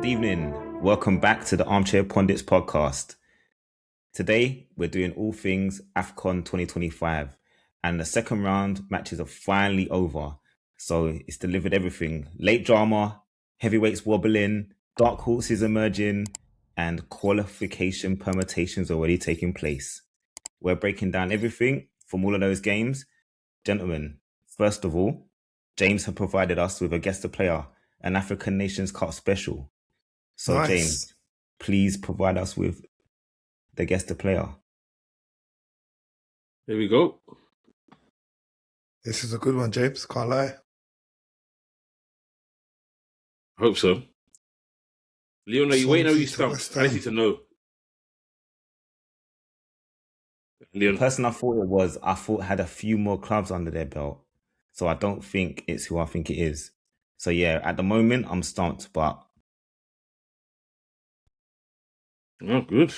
evening. Welcome back to the Armchair Pundits Podcast. Today, we're doing all things AFCON 2025, and the second round matches are finally over. So it's delivered everything. Late drama, heavyweights wobbling, dark horses emerging, and qualification permutations already taking place. We're breaking down everything from all of those games. Gentlemen, first of all, James has provided us with a guest player, an African Nations Cup special. So nice. James, please provide us with the guest player. Here we go. This is a good one, James. Can't lie. I hope so. Leon, are you waiting or are you stumped? I need to know. Leon. The person I thought had a few more clubs under their belt. So I don't think it's who I think it is. So yeah, at the moment, I'm stumped, but... Oh, good.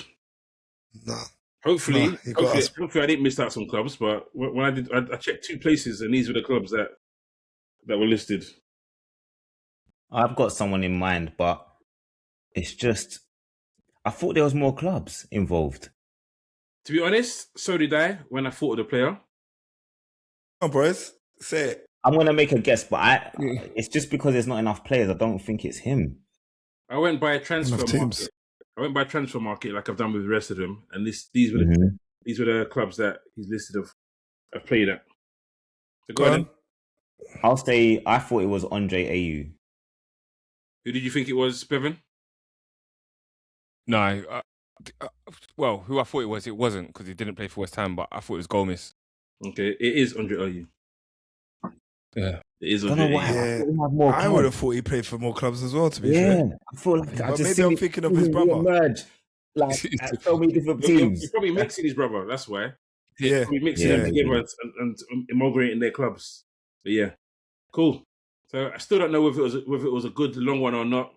Nah. Hopefully I didn't miss out some clubs, but when I did, I checked two places, and these were the clubs that were listed. I've got someone in mind, but it's just... I thought there was more clubs involved. To be honest, so did I when I thought of the player. Come on, boys. Say it. I'm going to make a guess, but it's just because there's not enough players. I don't think it's him. I went by a transfer market. Like I've done with the rest of them, and these were the clubs that he's listed have played at. So go ahead. I'll say I thought it was Andre Ayew. Who did you think it was, Bevan? No, who I thought it wasn't because he didn't play for West Ham, but I thought it was Gomez. Okay, it is Andre Ayew. Yeah. It is Andre Ayew. Yeah. I would have thought he played for more clubs as well, to be fair. Yeah, I feel like maybe I'm thinking of his brother. Emerge, like at so many different teams. You're probably mixing his brother, that's why. Yeah. Probably mixing them together and inaugurating their clubs. But yeah, cool. So I still don't know whether it was a good long one or not.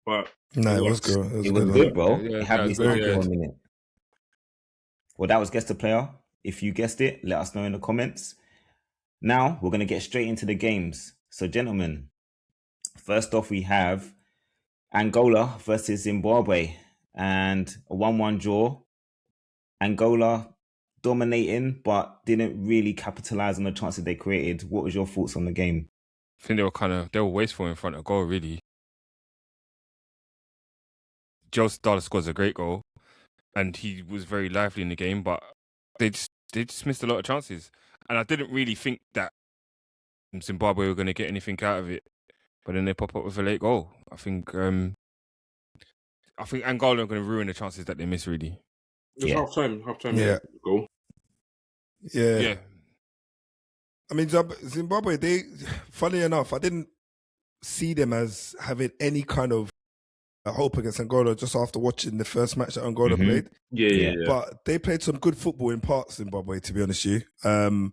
But no, it was good. It was good, bro. It had me stuck for a minute. Well, that was Guess the Player. If you guessed it, let us know in the comments. Now, we're going to get straight into the games. So, gentlemen, first off, we have Angola versus Zimbabwe and a 1-1 draw. Angola dominating, but didn't really capitalize on the chances they created. What was your thoughts on the game? I think they were wasteful in front of goal, really. Joe Star scores a great goal, and he was very lively in the game, but they just missed a lot of chances. And I didn't really think that Zimbabwe were going to get anything out of it, but then they pop up with a late goal. I think Angola are going to ruin the chances that they miss. Really, it was half time. Yeah, goal. Yeah. I mean, Zimbabwe. Funny enough, I didn't see them as having any kind of hope against Angola just after watching the first match that Angola played. Yeah. But they played some good football in parts, Zimbabwe, to be honest with you.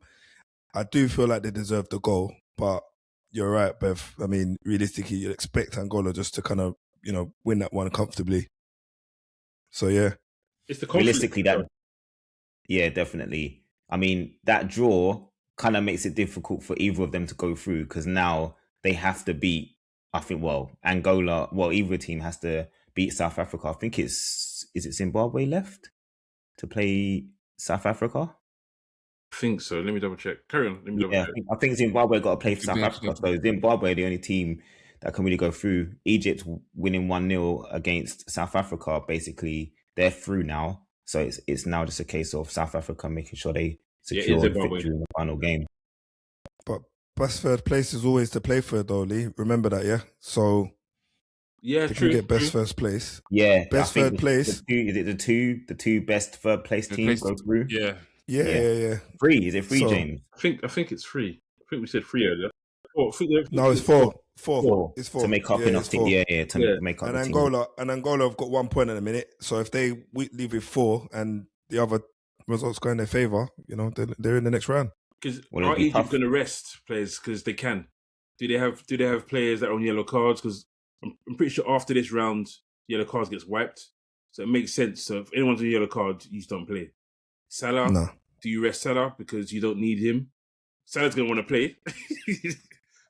I do feel like they deserved the goal, but you're right, Bev. I mean, realistically, you'd expect Angola just to kind of, win that one comfortably. So, yeah. It's the realistically, yeah, definitely. I mean, that draw kind of makes it difficult for either of them to go through because now they have to beat, Angola, either team has to beat South Africa. I think is it Zimbabwe left to play South Africa? I think so. Let me double check. Carry on. I think Zimbabwe got to play for South Africa. So Zimbabwe, the only team that can really go through. Egypt winning 1-0 against South Africa. Basically, they're through now. So it's now just a case of South Africa making sure they secure the victory in the final game. But best third place is always to play for, though, Lee. Remember that, yeah? So yeah, they can get best first place. Yeah, best third place. The two best third place teams go through? Yeah. Free? Is it free, James? I think it's free. I think we said free earlier. No, it's four. It's 4 to make up enough. Make up. And Angola have got 1 point in a minute. So if they leave with 4 and the other results go in their favour, they're in the next round. Because are Egypt going to rest players because they can? Do they have players that are on yellow cards? Because I'm pretty sure after this round, yellow cards gets wiped. So it makes sense. So if anyone's on a yellow card, you just don't play. Salah, no. Do you rest Salah because you don't need him? Salah's going to want to play.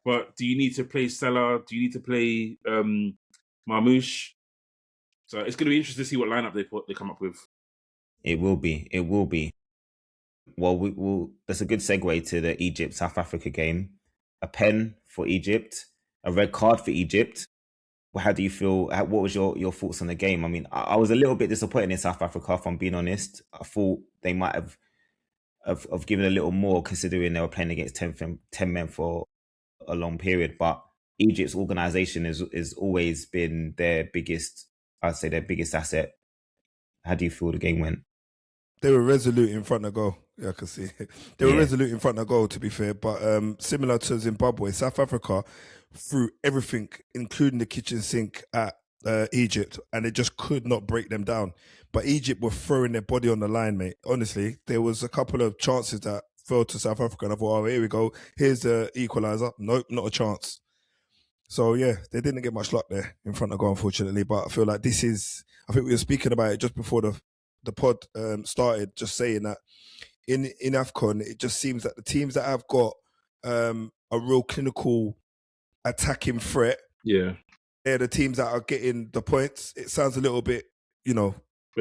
But do you need to play Salah? Do you need to play Marmoush. So it's going to be interesting to see what lineup they come up with. It will be. Well, that's a good segue to the Egypt-South Africa game. A pen for Egypt, a red card for Egypt. How do you feel? What was your thoughts on the game? I mean, I was a little bit disappointed in South Africa, if I'm being honest. I thought they might have given a little more, considering they were playing against 10 men for a long period. But Egypt's organisation is always been their biggest asset. How do you feel the game went? They were resolute in front of goal. Yeah, I can see. They were resolute in front of goal, to be fair. But similar to Zimbabwe, South Africa threw everything, including the kitchen sink, at Egypt, and it just could not break them down. But Egypt were throwing their body on the line, mate. Honestly, there was a couple of chances that fell to South Africa, and I thought, oh, here we go. Here's the equaliser. Nope, not a chance. So, yeah, they didn't get much luck there in front of goal, unfortunately. But I feel like I think we were speaking about it just before the pod started, just saying that in AFCON, it just seems that the teams that have got a real clinical attacking threat, they're the teams that are getting the points. It sounds a little bit,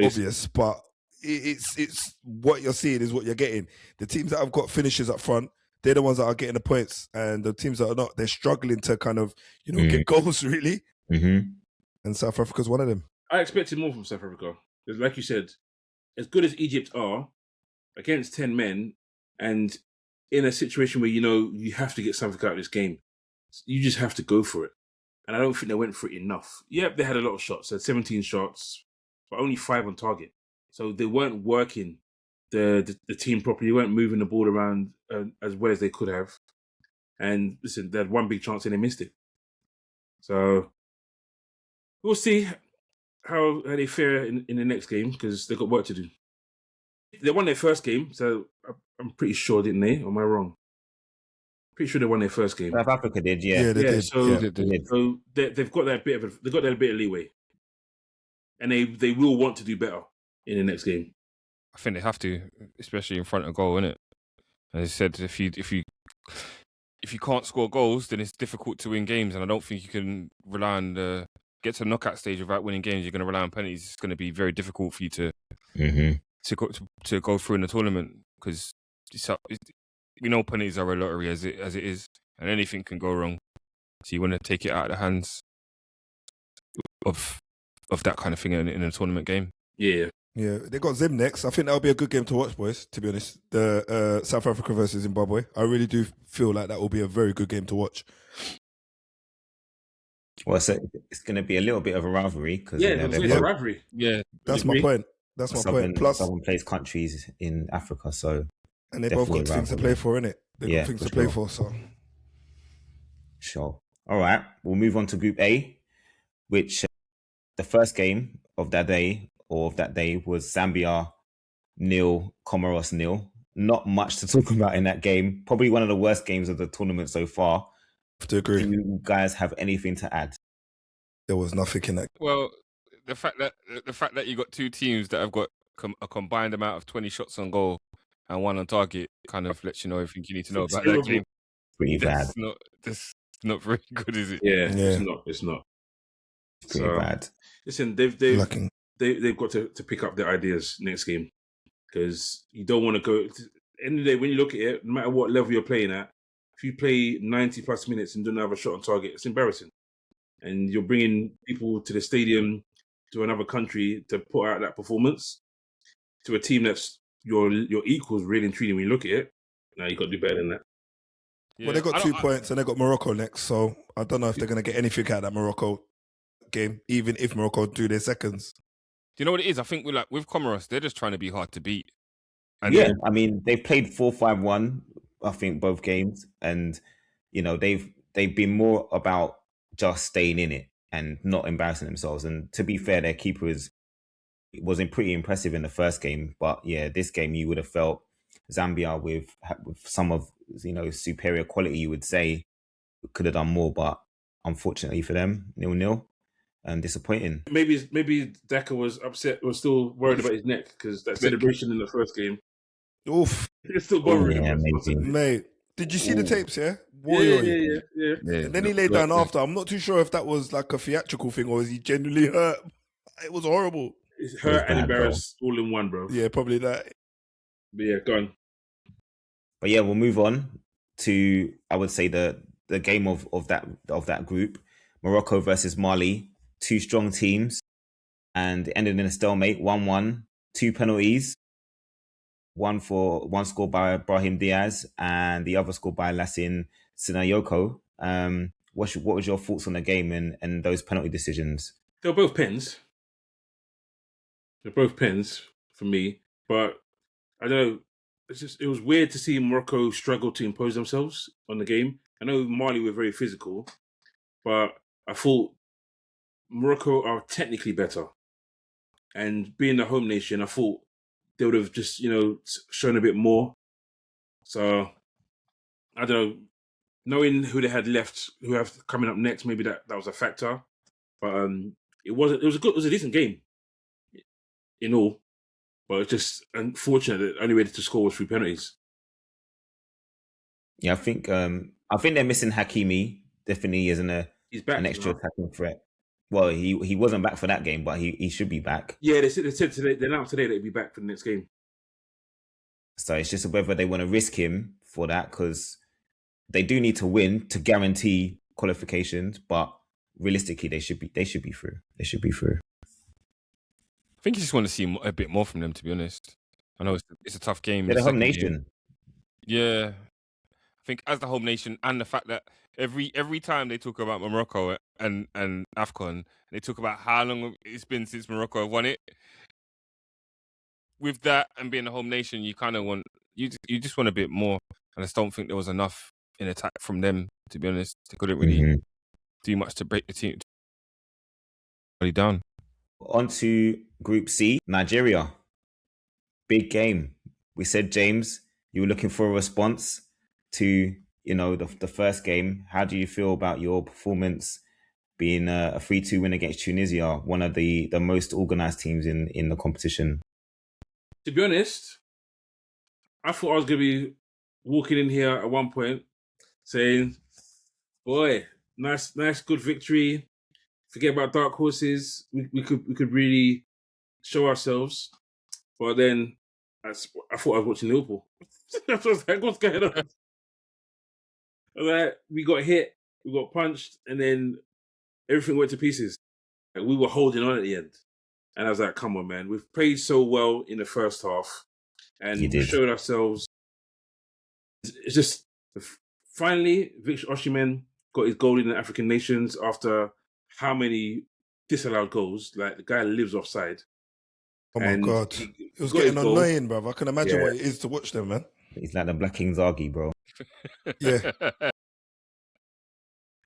obvious, but it's what you're seeing is what you're getting. The teams that have got finishes up front, they're the ones that are getting the points, and the teams that are not, they're struggling to kind of, get goals, really. Mm-hmm. And South Africa's one of them. I expected more from South Africa. Because like you said, as good as Egypt are, against 10 men, and in a situation where, you have to get something out of this game, you just have to go for it. And I don't think they went for it enough. Yep, they had a lot of shots. They had 17 shots, but only 5 on target. So they weren't working the team properly. They weren't moving the ball around as well as they could have. And listen, they had one big chance and they missed it. So we'll see how they fare in the next game, because they've got work to do. They won their first game, so I'm pretty sure, didn't they? Or am I wrong? Pretty sure they won their first game. South Africa did, yeah. Yeah, they did. So, They did. so they've got that bit of leeway, and they will want to do better in the next game. I think they have to, especially in front of goal, innit? As I said, if you can't score goals, then it's difficult to win games, and I don't think you can rely on get to the knockout stage without winning games. You're going to rely on penalties. It's going to be very difficult for you to go through in the tournament, because we know penalties are a lottery as it is, and anything can go wrong. So you want to take it out of the hands of that kind of thing in a tournament game. Yeah. Yeah, they got Zim next. I think that'll be a good game to watch, boys, to be honest. The South Africa versus Zimbabwe. I really do feel like that will be a very good game to watch. Well, so it's going to be a little bit of a rivalry. It's a rivalry. Yeah. That's my point. Plus, Southern plays countries in Africa, so... And they both got things to play for, innit? They've got things to play for, so... Sure. All right, we'll move on to Group A, which the first game of that day was Zambia 0, Comoros 0. Not much to talk about in that game. Probably one of the worst games of the tournament so far. I have to agree. Do you guys have anything to add? There was nothing in that. Well, the fact that you got two teams that have got a combined amount of 20 shots on goal and 1 on target kind of lets you know everything you need to know about that game. Pretty bad. That's not very good, is it? Yeah. It's not. Pretty bad. Listen, they've got to pick up their ideas next game, because you don't want to go. At the end of the day, when you look at it, no matter what level you're playing at, if you play 90 plus minutes and don't have a shot on target, it's embarrassing. And you're bringing people to the stadium, to another country, to put out that performance to a team that's your equals, really and truly. When you look at it, now you got to do better than that. Yeah. Well, they got 2 points and they got Morocco next, so I don't know if they're going to get anything out of that Morocco game, even if Morocco do their seconds. Do you know what it is? I think with Comoros, they're just trying to be hard to beat. And I mean, they've played 4-5-1, I think, both games, and they've been more about just staying in it and not embarrassing themselves. And to be fair, their keeper was pretty impressive in the first game, but this game you would have felt Zambia with some of superior quality, you would say, could have done more, but unfortunately for them, 0-0. And disappointing. Maybe Daka was upset, was still worried about his neck, because that celebration in the first game. Oof. It's still bothering him. Mate, did you see the tapes, yeah? Yeah. And then he laid down after. I'm not too sure if that was like a theatrical thing or is he genuinely hurt. It was horrible. It's hurt and embarrassed all in one, bro. Yeah, probably that. But yeah, go on. But yeah, we'll move on to, I would say, the game of that group. Morocco versus Mali. Two strong teams. And it ended in a stalemate, 1-1, 2 penalties. One scored by Brahim Diaz and the other scored by Lassine Sinayoko. What was your thoughts on the game and those penalty decisions? They're both pens. They're both pens for me. But I don't know. It was weird to see Morocco struggle to impose themselves on the game. I know Mali were very physical, but I thought Morocco are technically better. And being the home nation, I thought they would have just, shown a bit more. So, I don't know. Knowing who they had left, who have coming up next, maybe that was a factor. But it was a decent game in all. But it's just unfortunate that the only way to score was through penalties. Yeah, I think they're missing Hakimi. Definitely isn't He's back, an extra attacking threat. Well, he wasn't back for that game, but he should be back. Yeah, they said today. They announced today that he'll be back for the next game. So it's just whether they want to risk him for that, because they do need to win to guarantee qualifications. But realistically, they should be through. They should be through. I think you just want to see a bit more from them, to be honest. I know it's a tough game. They're the home nation. Yeah. I think as the home nation and the fact that every time they talk about Morocco and AFCON, they talk about how long it's been since Morocco won it. With that and being a home nation, you kind of want you just want a bit more. And I just don't think there was enough in attack from them, to be honest. They couldn't really do much to break the team down. On to Group C, Nigeria. Big game. We said, James, you were looking for a response to, the first game. How do you feel about your performance being a 3-2 win against Tunisia, one of the most organised teams in the competition? To be honest, I thought I was going to be walking in here at one point saying, boy, nice, good victory. Forget about dark horses. We could really show ourselves. But then I thought I was watching Liverpool. I was like, what's going on? I was like, we got hit, we got punched, and then everything went to pieces. Like, we were holding on at the end. And I was like, come on, man. We've played so well in the first half. And we showed ourselves. It's just, finally, Victor Osimhen got his goal in the African nations after how many disallowed goals. Like, the guy lives offside. Oh my God. It was getting annoying, bro. I can imagine what it is to watch them, man. He's like the Black King Zagi, bro. Yeah.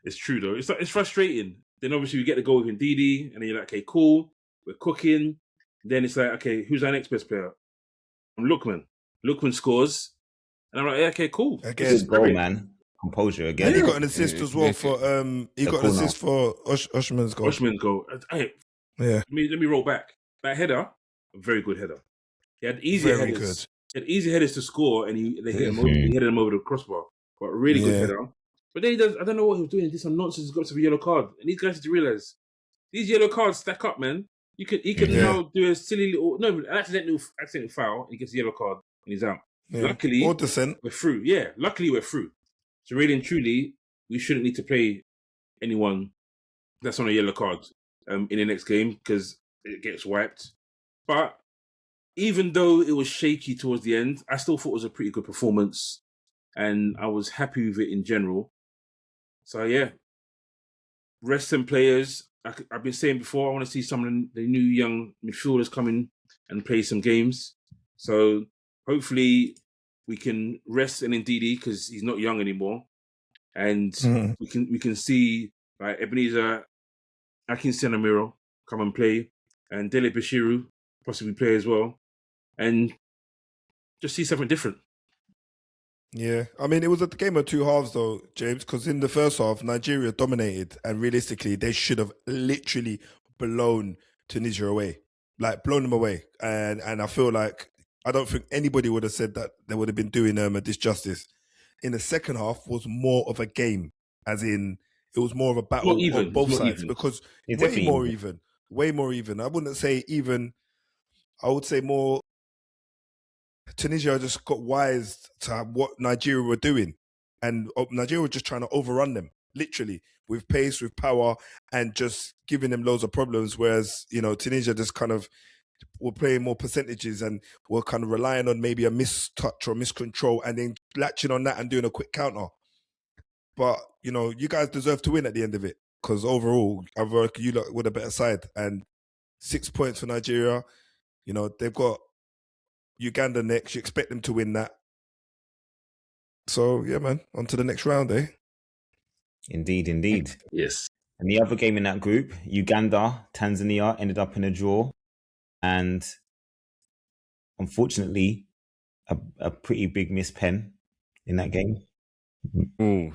It's true, though. It's frustrating. Then obviously we get the goal with Ndidi, and then you're like, okay, cool. We're cooking. Then it's like, okay, who's our next best player? Lookman. Lookman scores. And I'm like, yeah, okay, cool. Again, goal, man. Composure again. And he got an assist as well for Osimhen's goal. Osimhen's goal. Hey, yeah. Let me roll back. That header, a very good header. He had easy headers. He had easy headers to score, and he hit him over the crossbar. But a really good header. But then he does. I don't know what he was doing. He did some nonsense. He got to a yellow card, and these guys need to realize these yellow cards stack up, man. He could now do a silly little an accidental foul, and he gets a yellow card, and he's out. Yeah. Luckily, or dissent. We're through. Yeah, luckily we're through. So really and truly, we shouldn't need to play anyone that's on a yellow card in the next game because it gets wiped. But even though it was shaky towards the end, I still thought it was a pretty good performance, and I was happy with it in general. So yeah, rest some players. I've been saying before, I want to see some of the new young midfielders come in and play some games. So hopefully we can rest an Ndidi because he's not young anymore, and we can see like Ebenezer Akinsenamiro come and play, and Dele Bashiru possibly play as well, and just see something different. Yeah, I mean, it was a game of two halves though, James, because in the first half, Nigeria dominated, and realistically, they should have literally blown Tunisia away, like blown them away. And I feel like, I don't think anybody would have said that they would have been doing them a disjustice. in the second half was more of a game, as in it was more of a battle on both sides because way more even. I wouldn't say even. I would say more. Tunisia just got wise to what Nigeria were doing, and Nigeria were just trying to overrun them, literally with pace, with power, and just giving them loads of problems. Whereas Tunisia just kind of were playing more percentages and were kind of relying on maybe a mistouch or miscontrol, and then latching on that and doing a quick counter. But you guys deserve to win at the end of it because overall, I work you lot with a better side, and 6 points for Nigeria. They've got Uganda next. You expect them to win that. So, yeah, man, on to the next round, eh? Indeed. Yes. And the other game in that group, Uganda, Tanzania, ended up in a draw. And unfortunately, a pretty big mispen in that game. Ooh.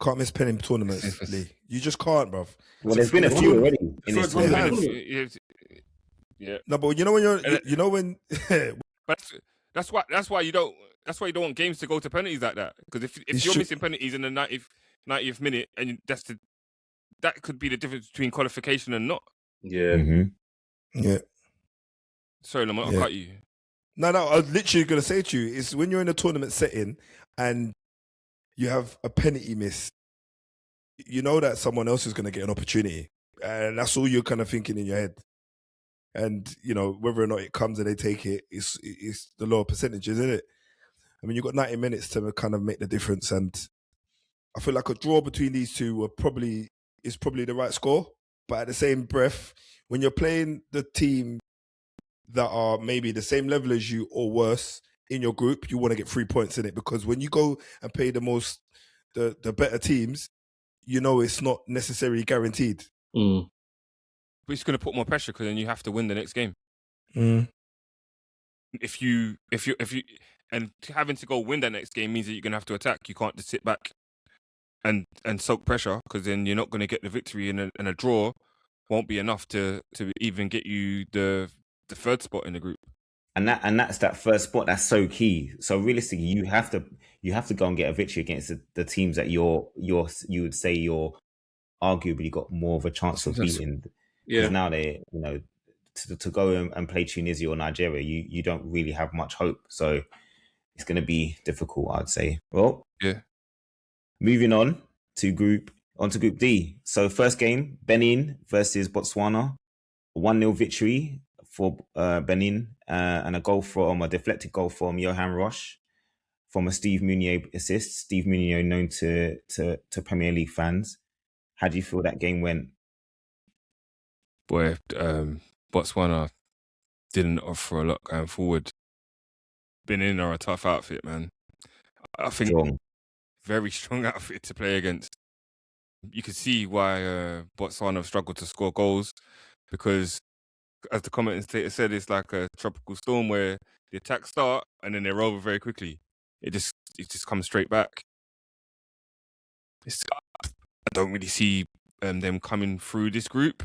Can't miss pen in tournaments, Lee. You just can't, bruv. Well, there's been a few already in this tournament. Yeah. No, but when But that's why you don't want games to go to penalties like that. Because if you're missing penalties in the 90th minute, and that could be the difference between qualification and not. Yeah. Mm-hmm. Yeah. Sorry, Lamar, I'll cut you. No, I was literally going to say to you, it's when you're in a tournament setting and you have a penalty miss, you know that someone else is going to get an opportunity. And that's all you're kind of thinking in your head. And, whether or not it comes and they take it, it's the lower percentages, isn't it? I mean, you've got 90 minutes to kind of make the difference. And I feel like a draw between these two is probably the right score. But at the same breath, when you're playing the team that are maybe the same level as you or worse in your group, you want to get 3 points in it, because when you go and play the better teams, it's not necessarily guaranteed. Mm. But it's going to put more pressure because then you have to win the next game. Mm. If you and having to go win that next game means that you're going to have to attack. You can't just sit back and soak pressure, because then you're not going to get the victory, and a draw won't be enough to even get you the third spot in the group. And that's that first spot that's so key. So realistically, you have to go and get a victory against the teams that you would say you're arguably got more of a chance of beating. Yeah. Because now they to go and play Tunisia or Nigeria, you don't really have much hope. So it's going to be difficult, I'd say. Well, yeah. Moving on to Group D. So first game, Benin versus Botswana, 1-0 victory for Benin, and a deflected goal from Johan Roche from a Steve Meunier assist. Steve Meunier, known to Premier League fans. How do you feel that game went? Boy, Botswana didn't offer a lot going forward. Benin are a tough outfit, man. I think very strong outfit to play against. You can see why Botswana have struggled to score goals, because, as the commentator said, it's like a tropical storm where the attacks start and then they're over very quickly. It just comes straight back. I don't really see them coming through this group.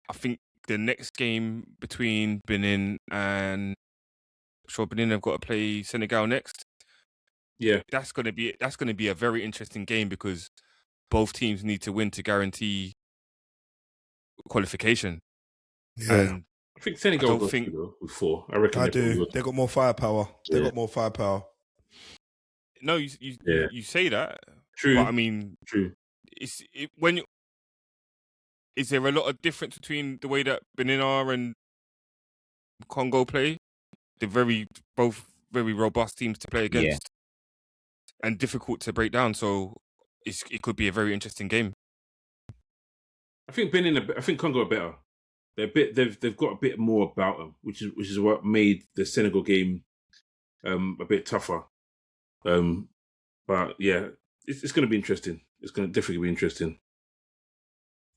I think the next game between Benin and Benin have got to play Senegal next. Yeah, that's going to be a very interesting game, because both teams need to win to guarantee qualification. Yeah. And I think Senegal got with 4. I reckon I do. They got more firepower. They got more firepower. No, you say that. True. But I mean, true. Is there a lot of difference between the way that Benin are and Congo play? They're both very robust teams to play against, and difficult to break down. So it could be a very interesting game. I think Congo are better. They've got a bit more about them, which is what made the Senegal game a bit tougher. But yeah, it's going to be interesting. It's going to definitely be interesting.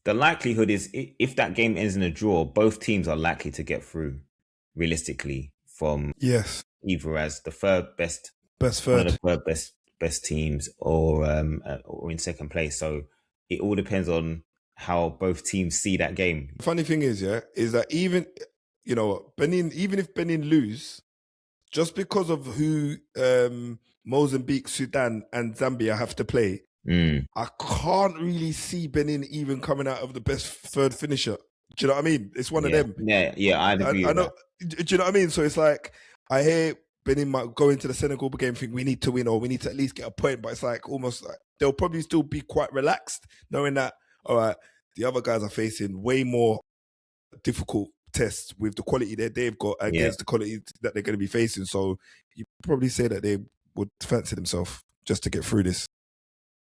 The likelihood is, if that game ends in a draw, both teams are likely to get through, realistically, from either as the third best third, one of the third best teams, or in second place. So it all depends on how both teams see that game. The funny thing is that even Benin, even if Benin lose, just because of who Mozambique, Sudan, and Zambia have to play, I can't really see Benin even coming out of the best third finisher. Do you know what I mean? It's one of them. Yeah, I'd agree with know. Do you know what I mean? So it's like, I hear Benin might go into the Senegal game, think we need to win or we need to at least get a point, but it's like almost like they'll probably still be quite relaxed, knowing that, all right, the other guys are facing way more difficult tests with the quality that they've got against the quality that they're going to be facing. So you probably say that they would fancy themselves just to get through this.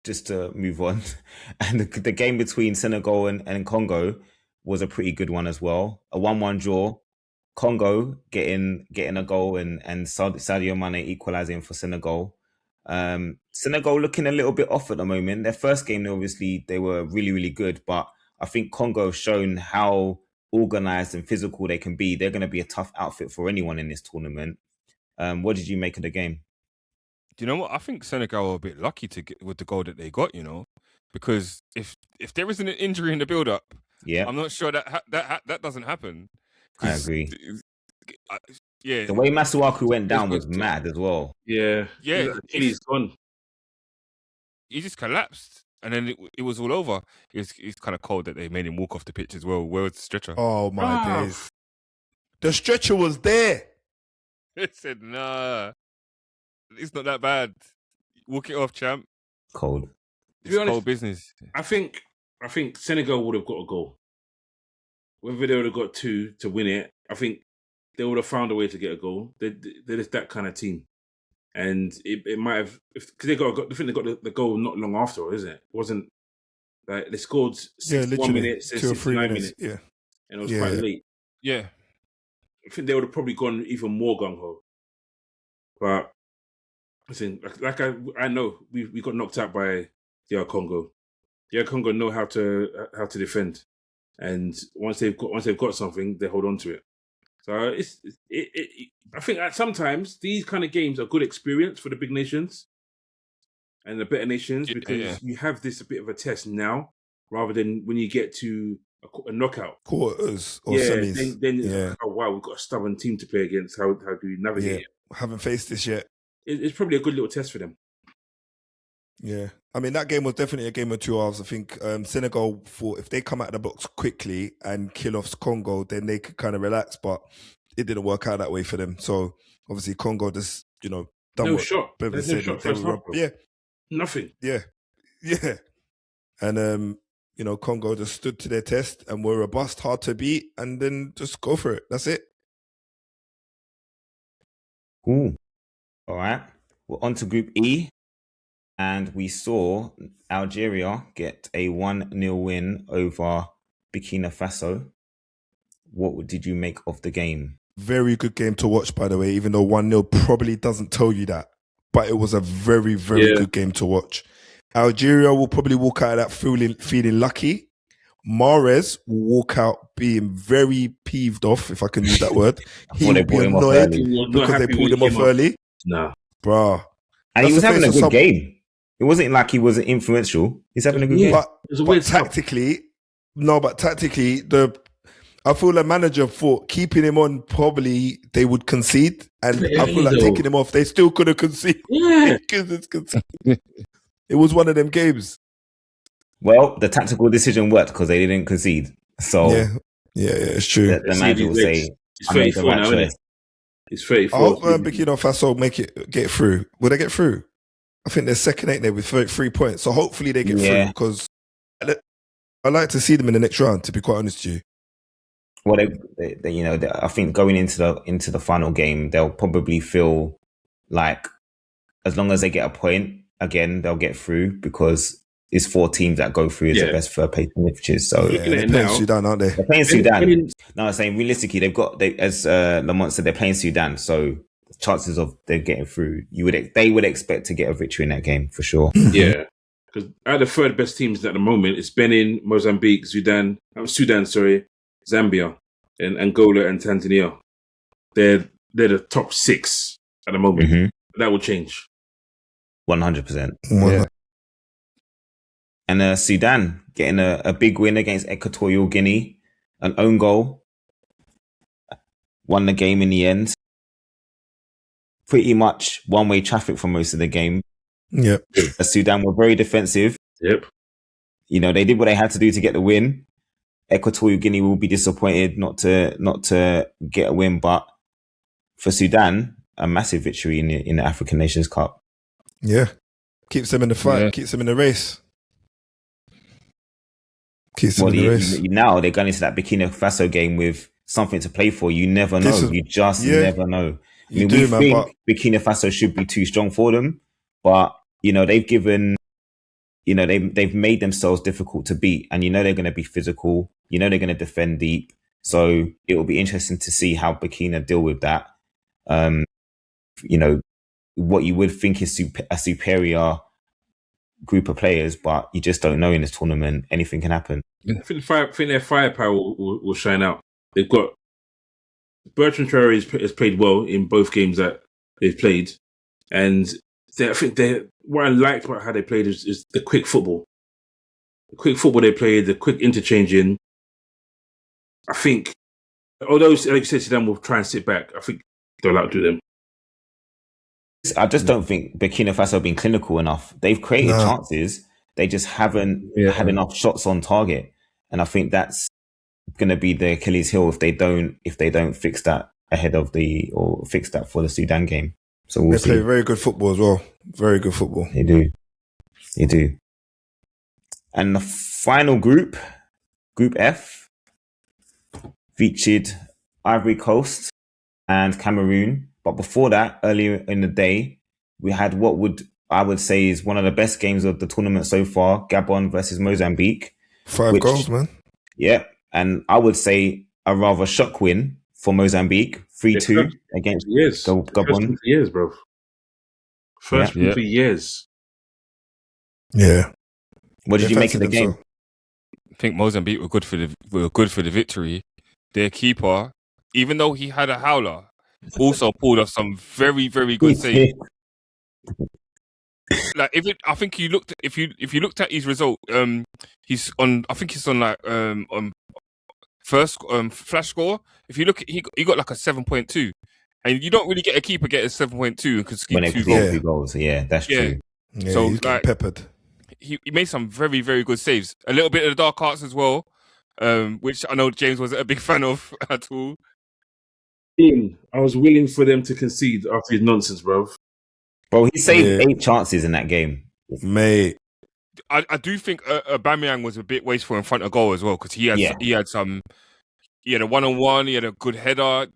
Just to move on, and the game between Senegal and Congo was a pretty good one as well. A 1-1 draw. Congo getting a goal and Sadio Mane equalising for Senegal. Senegal looking a little bit off at the moment. Their first game, obviously, they were really, really good, but I think Congo have shown how organised and physical they can be. They're going to be a tough outfit for anyone in this tournament. What did you make of the game? Do you know what? I think Senegal were a bit lucky to get with the goal that they got, because if there isn't an injury in the build-up, I'm not sure that doesn't happen. I agree. The way Masuaku went down was mad as well. Yeah. He's gone. He just collapsed, and then it was all over. It's kind of cold that they made him walk off the pitch as well. Where was the stretcher? Oh my days! The stretcher was there. They said, "Nah, it's not that bad. Walk it off, champ." Cold. It's cold business. I think Senegal would have got a goal. Whether they would have got 2 to win it, I think they would have found a way to get a goal. They're just that kind of team, and it might have because they got the goal not long after, isn't it? It wasn't like they scored 1 minute, 2 or 3 minutes, and it was quite late. Yeah, I think they would have probably gone even more gung ho. But listen, like I know we got knocked out by DR Congo. DR Congo know how to defend. And once they've got something, they hold on to it. So I think that sometimes these kind of games are good experience for the big nations and the better nations because you have this a bit of a test now rather than when you get to a knockout quarters or semis. Then oh wow, we've got a stubborn team to play against. How do we navigate it? Haven't faced this yet. It's probably a good little test for them. Yeah, I mean that game was definitely a game of two halves. I think Senegal thought if they come out of the box quickly and kill off Congo, then they could kind of relax. But it didn't work out that way for them. So obviously Congo just done no shot. Bevan said. No shot nothing. Yeah, and Congo just stood to their test and were robust, hard to beat, and then just go for it. That's it. Cool. All right. We're on to Group E. And we saw Algeria get a 1-0 win over Burkina Faso. What did you make of the game? Very good game to watch, by the way, even though 1-0 probably doesn't tell you that. But it was a very, very good game to watch. Algeria will probably walk out of that feeling lucky. Mahrez will walk out being very peeved off, if I can use that word. He will be annoyed because they pulled him off early. Nah. Bruh. And he was having a good game. It wasn't like he wasn't influential. He's having a good game. But tactically, I feel the manager thought keeping him on, probably they would concede. And I feel like taking him off, they still could have conceded. Yeah. It was one of them games. Well, the tactical decision worked because they didn't concede. So yeah, it's true. The manager will say, it's 34 now, isn't it? It's 34. I hope Burkina Faso get through. Will they get through? I think they're second, ain't they, with 3 points. So hopefully they get through because I like to see them in the next round, to be quite honest with you. Well, I think going into the final game, they'll probably feel like as long as they get a point, again, they'll get through because it's 4 teams that go through as the best third-place finishes. So they're playing Sudan, aren't they? They're playing Sudan. No, I'm saying realistically, as Lamont said, they're playing Sudan. So chances of them getting through, they would expect to get a victory in that game for sure. Yeah, because out of the third best teams at the moment, it's Benin, Mozambique, Sudan, Zambia, and Angola and Tanzania. They're the top 6 at the moment. Mm-hmm. That will change. 100%. Yeah. And Sudan getting a big win against Equatorial Guinea, an own goal, won the game in the end. pretty much one-way traffic for most of the game. Yeah. Sudan were very defensive. Yep. You know, they did what they had to do to get the win. Equatorial Guinea will be disappointed not to get a win, but for Sudan, a massive victory in the African Nations Cup. Yeah. Keeps them in the fight. Yeah. Keeps them in the race. Keeps them in the race. Now they're going into that Burkina Faso game with something to play for. You never know. You just never know. We think Burkina Faso should be too strong for them, but you know they've made themselves difficult to beat, and you know they're going to be physical. You know they're going to defend deep. So it will be interesting to see how Burkina deal with that. You know, what you would think is a superior group of players, but you just don't know in this tournament. Anything can happen. I think their firepower will shine out. They've got Bertrand Traoré has played well in both games that they've played, and I think what I liked about how they played is the quick football. The quick football they played, the quick interchanging. I think, although like you said, Sudan will try and sit back, I think they'll outdo them. I just don't think Burkina Faso have been clinical enough. They've created chances, they just haven't had enough shots on target, and I think that's going to be the Achilles heel if they don't fix that fix that for the Sudan game. So we'll see. They play very good football as well. Very good football. They do. And the final group F, featured Ivory Coast and Cameroon. But before that, earlier in the day, we had what I would say is one of the best games of the tournament so far, Gabon versus Mozambique. 5 goals, man. Yeah, and I would say a rather shock win for Mozambique, 3-2 against Gabon. First years, bro. First for years. Yeah. What did you make of the game? I think Mozambique were good for the victory. Their keeper, even though he had a howler, also pulled off some very, very good saves. Like I think you looked if you looked at his result, he's on like on first flash score. If you look, he got like a 7.2, and you don't really get a keeper get a 7.2 because he got 2 goals. Yeah, that's true. Yeah, so he's like peppered. He made some very, very good saves. A little bit of the dark arts as well, which I know James wasn't a big fan of at all. I was willing for them to concede after his nonsense, bro. Bro, he saved 8 chances in that game. Mate. I do think Aubameyang was a bit wasteful in front of goal as well, because he had a one-on-one, he had a good header.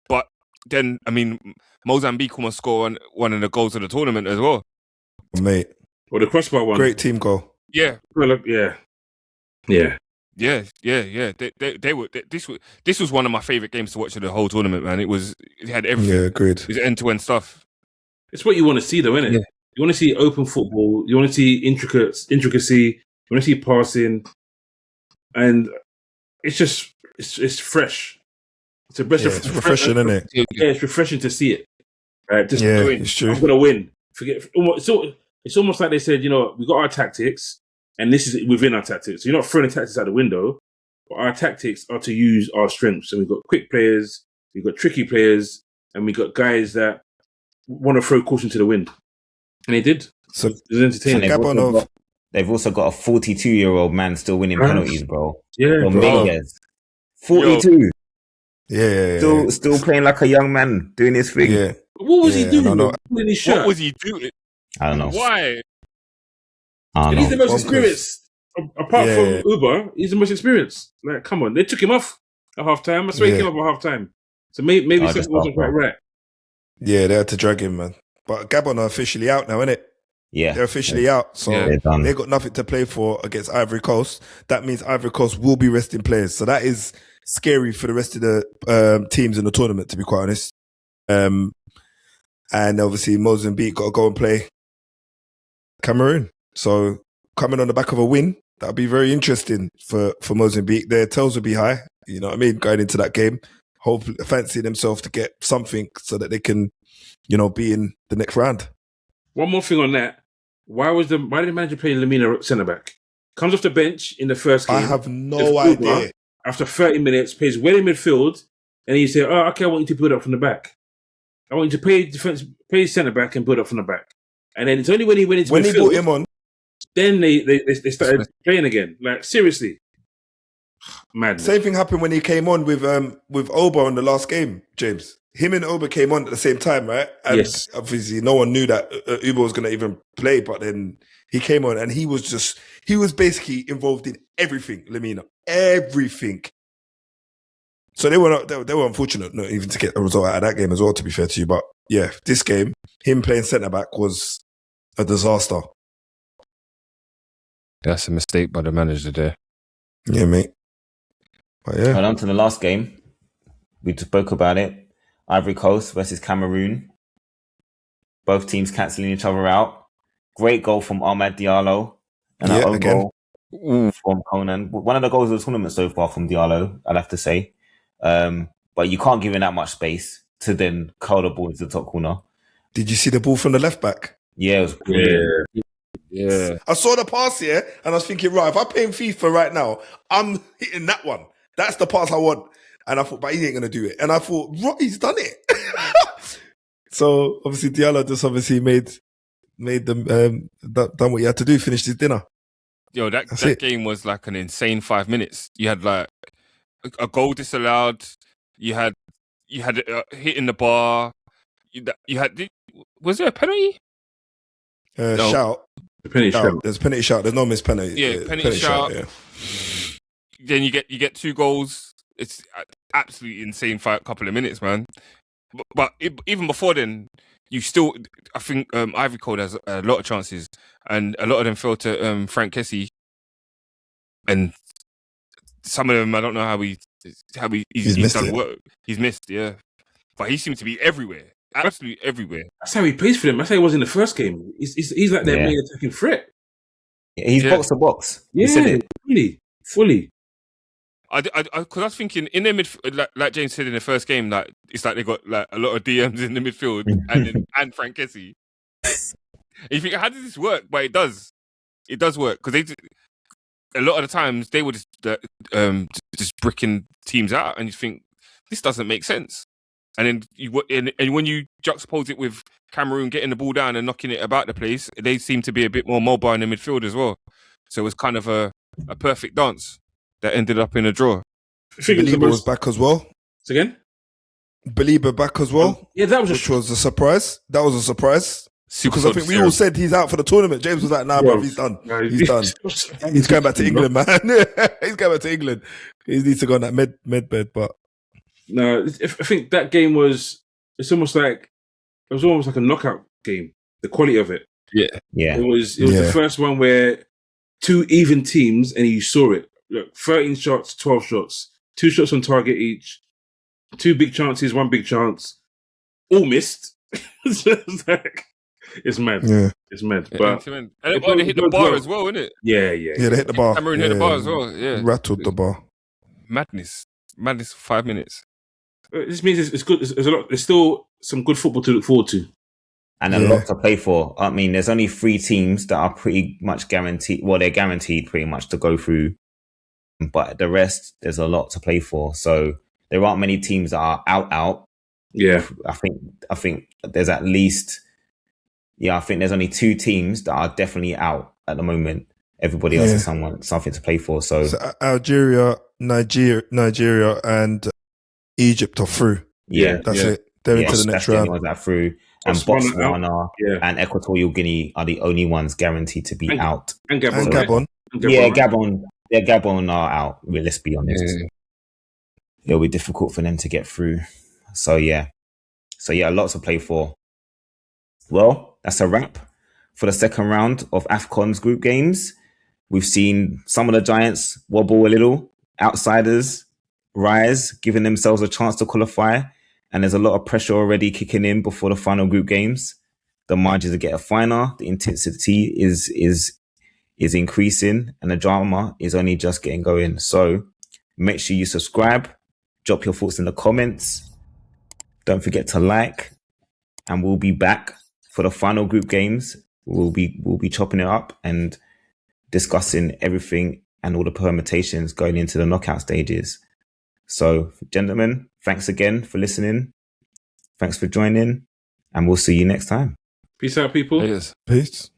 But then, I mean, Mozambique almost scored one of the goals of the tournament as well. Mate. Well, the crossbar one. Great team goal. Yeah. Yeah. They were. This was one of my favorite games to watch of the whole tournament, man. It had everything. Yeah, agreed. It was end-to-end stuff. It's what you want to see, though, isn't it? Yeah. You want to see open football. You want to see intricacy. You want to see passing, and it's just it's fresh. It's refreshing, isn't it? Yeah, it's refreshing to see it. It's true. I'm gonna win. It's almost like they said, you know, we got our tactics, and this is within our tactics. So you're not throwing the tactics out the window, but our tactics are to use our strengths. So we've got quick players, we've got tricky players, and we've got guys that want to throw caution to the wind. And they did. So it was entertaining. They've also got a 42-year-old man still winning penalties, bro. Yeah, bro. 42. Yeah. Still playing like a young man, doing his thing. Yeah. What was he doing? What was he doing? I don't know. Why? He's the most experienced. Apart from Uber, he's the most experienced. Like, come on. They took him off at half-time. I swear he came off at half-time. So maybe something wasn't quite right. Yeah, they had to drag him, man. But Gabon are officially out now, innit? Yeah. They're officially out. So they got nothing to play for against Ivory Coast. That means Ivory Coast will be resting players. So that is scary for the rest of the teams in the tournament, to be quite honest. And obviously Mozambique got to go and play Cameroon. So coming on the back of a win, that'll be very interesting for Mozambique. Their tails will be high, you know what I mean, going into that game. Hopefully fancy themselves to get something so that they can, you know, be in the next round. One more thing on that. Why did the manager play Lamina centre back? Comes off the bench in the first game. I have no idea. After 30 minutes, plays well in midfield, and you say, "Oh, okay, I want you to build up from the back." I want you to play centre back and build up from the back. And then it's only when he went into when he midfield, brought him on, then they started playing again. Like, seriously. Madness. same thing happened when he came on with Oba on the last game, James. Him and Oba came on at the same time, right? And Yes. obviously no one knew that Uba was going to even play, but then he came on and he was basically involved in everything, Lamina. Everything. So they were unfortunate not even to get a result out of that game as well, to be fair to you. But yeah, this game, him playing centre-back was a disaster. That's a mistake by the manager there. Yeah, mate. But yeah. And on to the last game. We spoke about it. Ivory Coast versus Cameroon. Both teams cancelling each other out. Great goal from Ahmad Diallo. And our own goal from Conan. One of the goals of the tournament so far from Diallo, I'd have to say. But you can't give him that much space to then curl the ball into the top corner. Did you see the ball from the left-back? Yeah, it was brilliant. Yeah. I saw the pass here and I was thinking, right, if I play in FIFA right now, I'm hitting that one. That's the pass I want. And I thought, but he ain't going to do it. And I thought, right, he's done it. So obviously Diallo just obviously made them done what he had to do, finished his dinner. Yo, that game was like an insane 5 minutes. You had like a goal disallowed. You had hitting the bar. You had was there a penalty? No. Shout. Penalty shout. There's a penalty shout. There's no missed penalty. Yeah, penalty shout. Yeah. Then you get 2 goals. It's absolutely insane for a couple of minutes, man. But even before then, I think Ivory Coast has a lot of chances, and a lot of them fell to Frank Kessie, and some of them I don't know how he's done work. He's missed, yeah, but he seemed to be everywhere, absolutely everywhere. That's how he plays for them. That's how he was in the first game. He's like their main attacking threat. Yeah, he's box to box. Yeah, he said it. really, fully. Because I was thinking in their midfield, like James said in the first game, like it's like they got like a lot of DMs in the midfield and Frank Kessie. You think, how does this work? But it does work because a lot of the times they were just bricking teams out, and you think this doesn't make sense. And then when you juxtapose it with Cameroon getting the ball down and knocking it about the place, they seem to be a bit more mobile in the midfield as well. So it was kind of a perfect dance that ended up in a draw. Belieber was back as well. Again? Belieber back as well. Yeah, that was which was a surprise. That was a surprise. Because I think we all said he's out for the tournament. James was like, nah, bro, he's done. He's done. He's going back to England, man. He's going back to England. He needs to go on that med bed, but... No, I think that game was almost like a knockout game. The quality of it. Yeah. It was the first one where 2 even teams, and you saw it. Look, 13 shots, 12 shots, 2 shots on target each, 2 big chances, 1 big chance, all missed. It's mad. Yeah. It's mad. But and they hit the bar as well, innit? Yeah. Yeah, they hit the bar. Cameroon hit the bar as well. Yeah, rattled the bar. Madness for 5 minutes. This means it's good. There's a lot. There's still some good football to look forward to, and a lot to play for. I mean, there's only 3 teams that are pretty much guaranteed. Well, they're guaranteed pretty much to go through, but the rest, there's a lot to play for. So there aren't many teams that are out. Yeah, I think there's at least. Yeah, I think there's only 2 teams that are definitely out at the moment. Everybody else has something to play for. So Algeria, Nigeria, and Egypt are through. Yeah, that's it. They're into the next round. That through, and Botswana and Equatorial Guinea are the only ones guaranteed to be out. And Gabon. Gabon are out. Let's be honest. Yeah. It'll be difficult for them to get through. So yeah, lots to play for. Well, that's a wrap for the second round of AFCON's group games. We've seen some of the giants wobble a little, outsiders rise, giving themselves a chance to qualify. And there's a lot of pressure already kicking in before the final group games. The margins are getting finer. The intensity is increasing, and the drama is only just getting going. So make sure you subscribe, drop your thoughts in the comments. Don't forget to like, and we'll be back for the final group games. We'll be chopping it up and discussing everything and all the permutations going into the knockout stages. So, gentlemen, thanks again for listening. Thanks for joining. and we'll see you next time. Peace out, people. Yes. Peace.